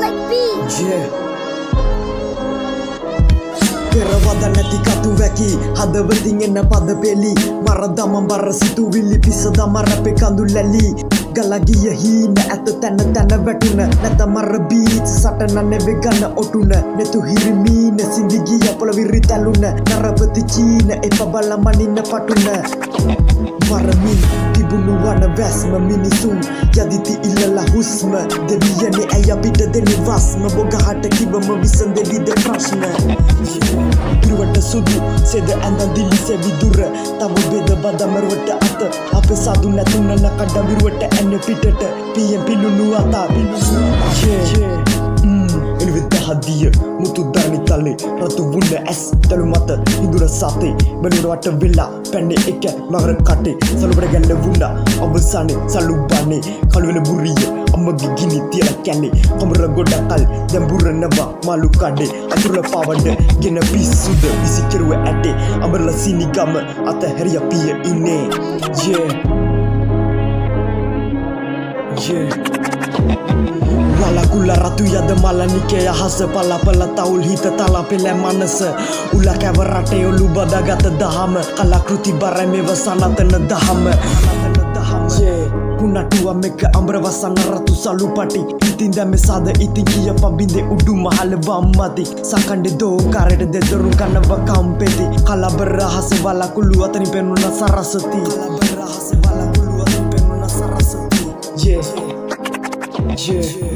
like beat. Yeah. Kerawada නැති කතු වැකි හදවතින් එන පද පෙලි මරදම බර සිතුවිලි පිසද මරපේ කඳු ලැලි ගලගිය හීන ඇත තැන තැන වැටුන නැත මර බීච් සටන නෙවෙ ගන්න ඔටුන නෙතු හිරිමීන සිඳි ගිය පොළවිරි තැලුන නරපති චීන එප බල මනින්න පටුන මරමින් තිබුණු වන වැස්ම මිනිසුන් යදිති ඉල්ලලා හුස්ම දෙවියනේ ඇය අපිට දෙනි වස්ම බොගහට කිවම විසඳෙවිද ප්‍රශ්න ඉරුවට සුදු සෙද ඇඳන් දිලි සෙවිදුර තව බෙද බදමරුවට අත අපේ සාදු නැතුන නකඩ විරුවට ඇන්න පිටට පියෙන් පිලුණු අතා එනවිද හදිය මුතු දරණි තලේ රතු වුණ ඇස් තලු මත ඉදුර සතේ බැලුරවට වෙලා පැන්නේ එක මගර කටේ සලුබඩ ගැල්ල වුණා අවසානේ සලුබානේ කලුවෙන බුරිය අම්මගේ ගිනි තියලා කැන්නේ කමර ගොඩකල් දැන් බුරනවා මාළු කඩේ අතුරුල පාවඩ ගෙන පිස්සුද විසි කෙරුව ඇටේ අඹරලා සීනි ගම අත හැරිය පිය ඉන්නේ Walakulla ratu yada mala nikeya hasa palapala taul hita talapele manasa ula kava rate olu badagata dahama kalakruti barai meva sanatana dahama kunatua meka ambra wasana ratu salupati itinda mesada itingiya pabinde udu mahal wammati sakande do karede dedoru kanava kampeti kalabara hasa walakulu atani penuna sarasati yeah